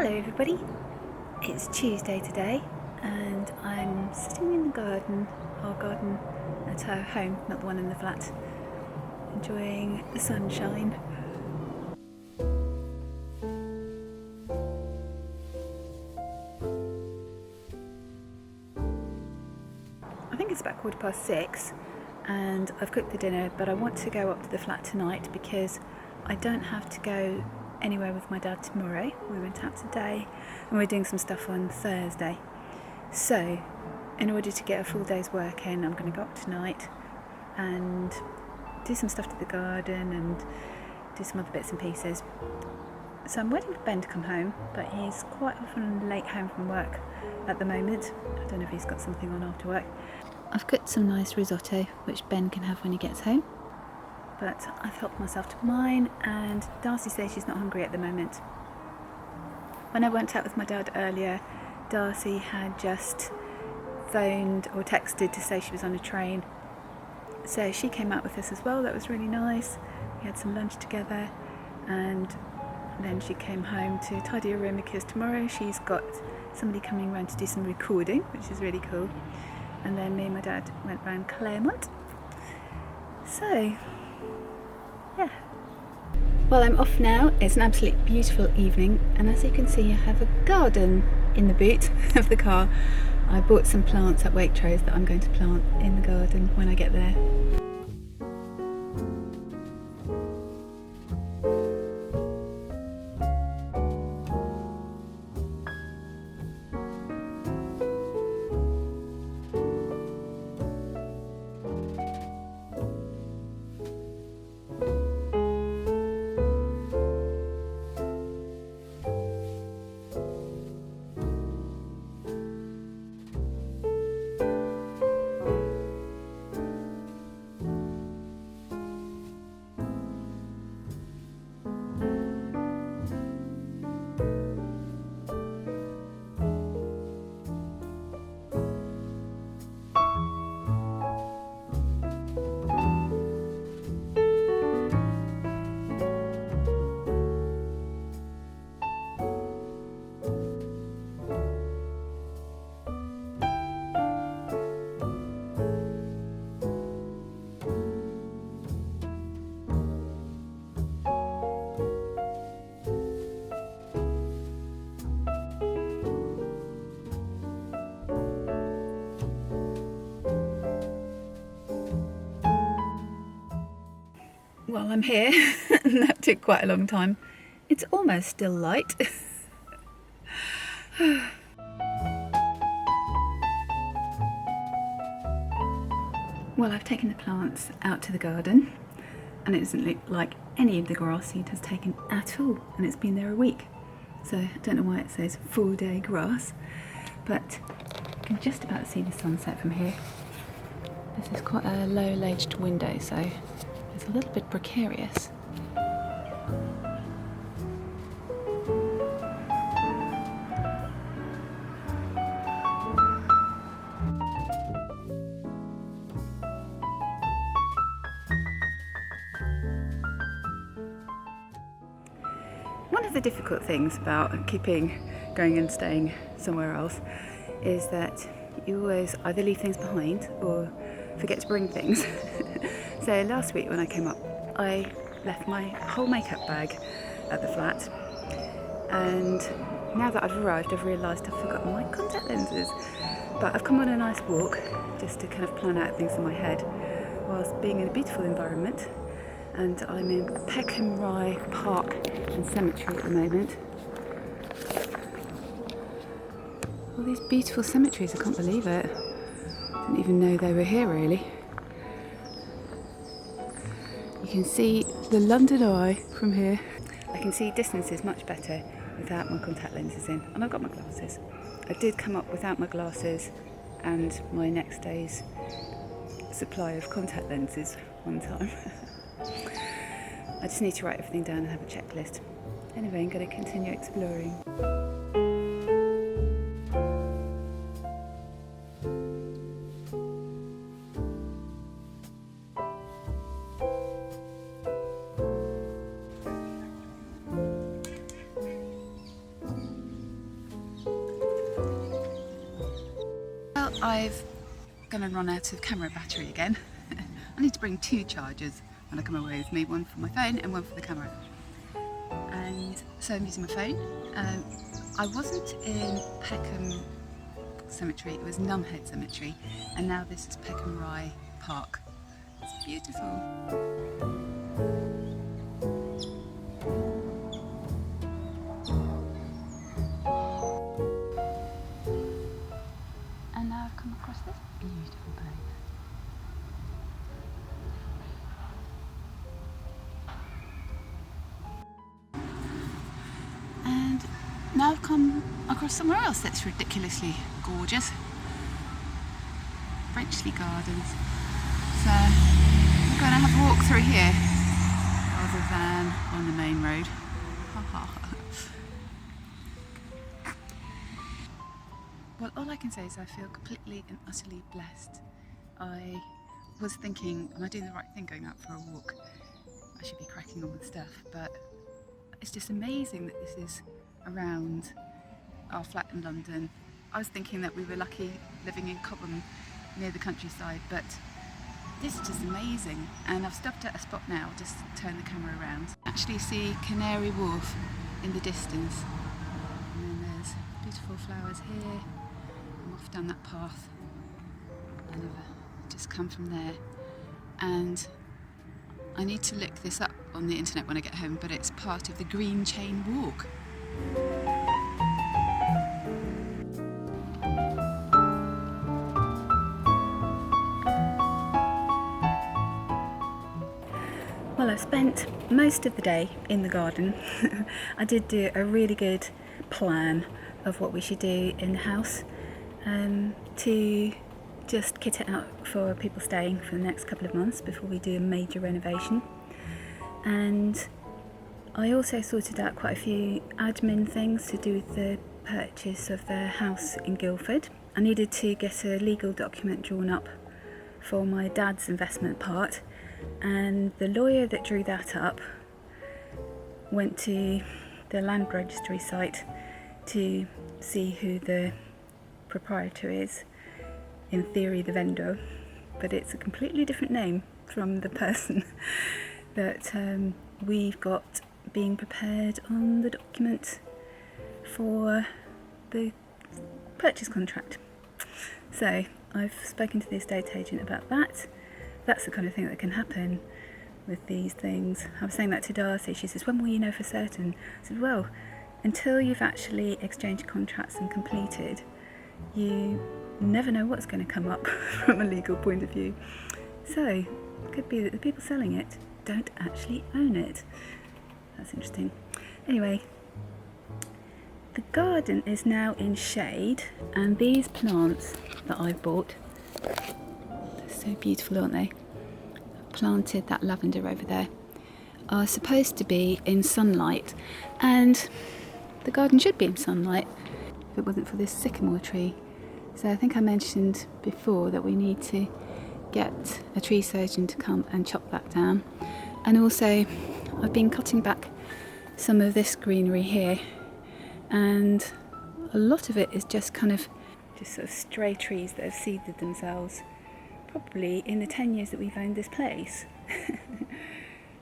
Hello everybody, it's Tuesday today and I'm sitting in the garden, our garden at our home, not the one in the flat, enjoying the sunshine. I think it's about 6:15 and I've cooked the dinner, but I want to go up to the flat tonight because I don't have to go anywhere with my dad tomorrow. We went out today and we're doing some stuff on Thursday. So in order to get a full day's work in, I'm going to go up tonight and do some stuff to the garden and do some other bits and pieces. So I'm waiting for Ben to come home, but he's quite often late home from work at the moment. I don't know if he's got something on after work. I've cooked some nice risotto, which Ben can have when he gets home. But I've helped myself to mine, and Darcy says she's not hungry at the moment. When I went out with my dad earlier, Darcy had just phoned or texted to say she was on a train. So she came out with us as well. That was really nice. We had some lunch together, and then she came home to tidy her room because tomorrow she's got somebody coming around to do some recording, which is really cool. And then me and my dad went round Claremont. So yeah. Well, I'm off now. It's an absolutely beautiful evening, and as you can see, I have a garden in the boot of the car. I bought some plants at Waitrose that I'm going to plant in the garden when I get there. Well, I'm here, and that took quite a long time. It's almost still light. Well, I've taken the plants out to the garden, and it doesn't look like any of the grass seed has taken at all, and it's been there a week. So I don't know why it says full day grass, but you can just about see the sunset from here. This is quite a low-ledged window, so it's a little bit precarious. One of the difficult things about going and staying somewhere else is that you always either leave things behind or forget to bring things. So last week when I came up, I left my whole makeup bag at the flat, and now that I've arrived, I've realised I've forgotten my contact lenses. But I've come on a nice walk just to kind of plan out things in my head whilst being in a beautiful environment, and I'm in Peckham Rye Park and Cemetery at the moment. All these beautiful cemeteries, I can't believe it. Didn't even know they were here really. You can see the London Eye from here. I can see distances much better without my contact lenses in, and I've got my glasses. I did come up without my glasses and my next day's supply of contact lenses one time. I just need to write everything down and have a checklist. Anyway, I'm going to continue exploring. I've gonna run out of camera battery again. I need to bring 2 chargers when I come away with me, one for my phone and one for the camera. And so I'm using my phone. I wasn't in Peckham Cemetery, it was Numhead Cemetery, and now this is Peckham Rye Park. It's beautiful. And now I've come across this beautiful place. And now I've come across somewhere else that's ridiculously gorgeous. Frenchley Gardens. So I'm going to have a walk through here rather than on the main road. Well, all I can say is I feel completely and utterly blessed. I was thinking, am I doing the right thing going out for a walk? I should be cracking on with stuff, but it's just amazing that this is around our flat in London. I was thinking that we were lucky living in Cobham near the countryside, but this is just amazing. And I've stopped at a spot now, just turn the camera around. Actually see Canary Wharf in the distance. And then there's beautiful flowers here. I'm off down that path and I've just come from there. And I need to look this up on the internet when I get home, but it's part of the Green Chain Walk. Well, I've spent most of the day in the garden. I did do a really good plan of what we should do in the house to just kit it out for people staying for the next couple of months before we do a major renovation. And I also sorted out quite a few admin things to do with the purchase of the house in Guildford. I needed to get a legal document drawn up for my dad's investment part, and the lawyer that drew that up went to the land registry site to see who the proprietor is. In theory, the vendor, but it's a completely different name from the person that we've got being prepared on the document for the purchase contract. So I've spoken to the estate agent about that. That's the kind of thing that can happen with these things. I was saying that to Darcy. She says, when will you know for certain? I said, well, until you've actually exchanged contracts and completed, you never know what's going to come up from a legal point of view. So it could be that the people selling it don't actually own it. That's interesting. Anyway, the garden is now in shade, and these plants that I bought, they're so beautiful, aren't they? I've planted that lavender over there, are supposed to be in sunlight, and the garden should be in sunlight if it wasn't for this sycamore tree. So I think I mentioned before that we need to get a tree surgeon to come and chop that down. And also I've been cutting back some of this greenery here, and a lot of it is just kind of just sort of stray trees that have seeded themselves probably in the 10 years that we've owned this place.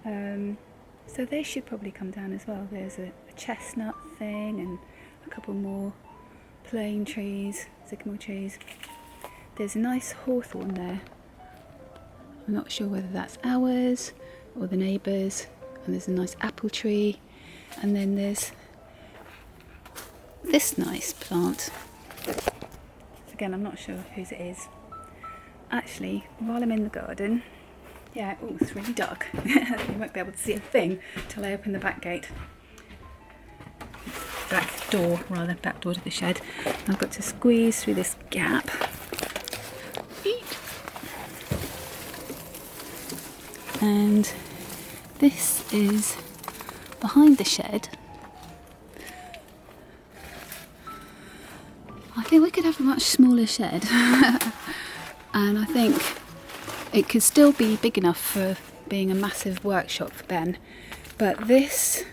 So they should probably come down as well. There's a chestnut thing and a couple more plane trees, sycamore trees. There's a nice hawthorn there. I'm not sure whether that's ours or the neighbours. And there's a nice apple tree. And then there's this nice plant. Again, I'm not sure whose it is. Actually, while I'm in the garden, yeah, oh, it's really dark. You won't be able to see a thing till I open the back gate. Back door to the shed. I've got to squeeze through this gap. And this is behind the shed. I think we could have a much smaller shed. And I think it could still be big enough for being a massive workshop for Ben. But this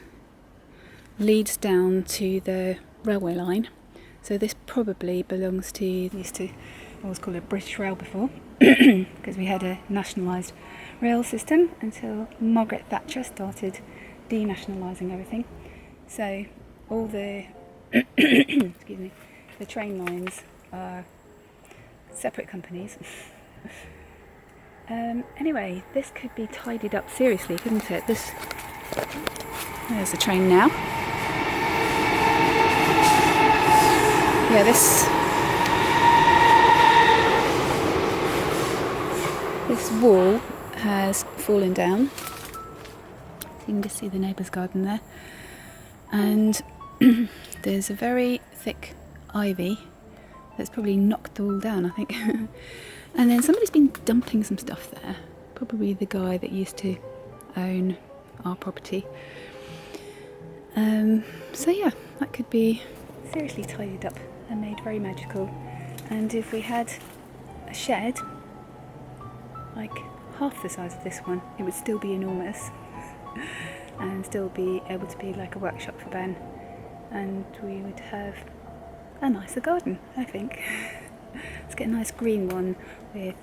leads down to the railway line. So this probably belongs to, used to I always called it British Rail before, because we had a nationalised rail system until Margaret Thatcher started denationalising everything. So all the excuse me, the train lines are separate companies. Anyway, this could be tidied up seriously, couldn't it? There's the train now. Yeah, this wall has fallen down. So you can just see the neighbour's garden there. And there's a very thick ivy that's probably knocked the wall down, I think. And then somebody's been dumping some stuff there. Probably the guy that used to own our property. So yeah, that could be seriously tidied up and made very magical. And if we had a shed like half the size of this one, it would still be enormous and still be able to be like a workshop for Ben, and we would have a nicer garden, I think. Let's get a nice green one with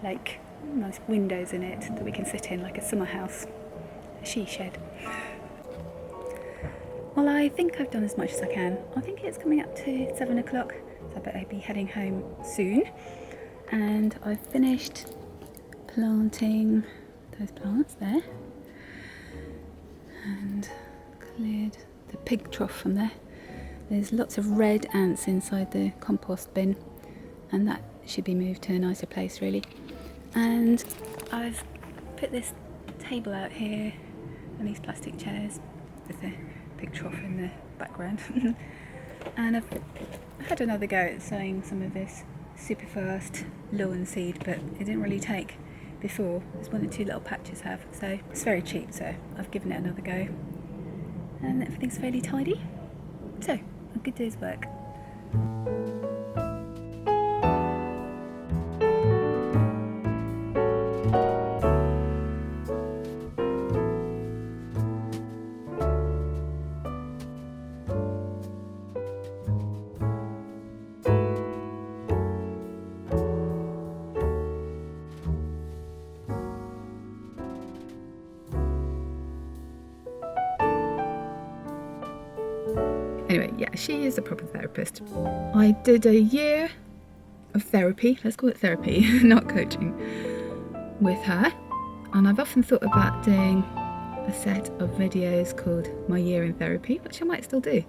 like nice windows in it that we can sit in, like a summer house, a she shed. Well, I think I've done as much as I can. I think it's coming up to 7 o'clock, so I better be heading home soon. And I've finished planting those plants there and cleared the pig trough from there. There's lots of red ants inside the compost bin, and that should be moved to a nicer place really. And I've put this table out here and these plastic chairs with the pig trough in the background. And I've had another go at sowing some of this super fast lawn seed, but it didn't really take before. There's 1 or 2 little patches have, so it's very cheap, so I've given it another go. And everything's fairly tidy. So, a good day's work. Anyway, yeah, she is a proper therapist. I did a year of therapy, let's call it therapy, not coaching, with her. And I've often thought about doing a set of videos called My Year in Therapy, which I might still do.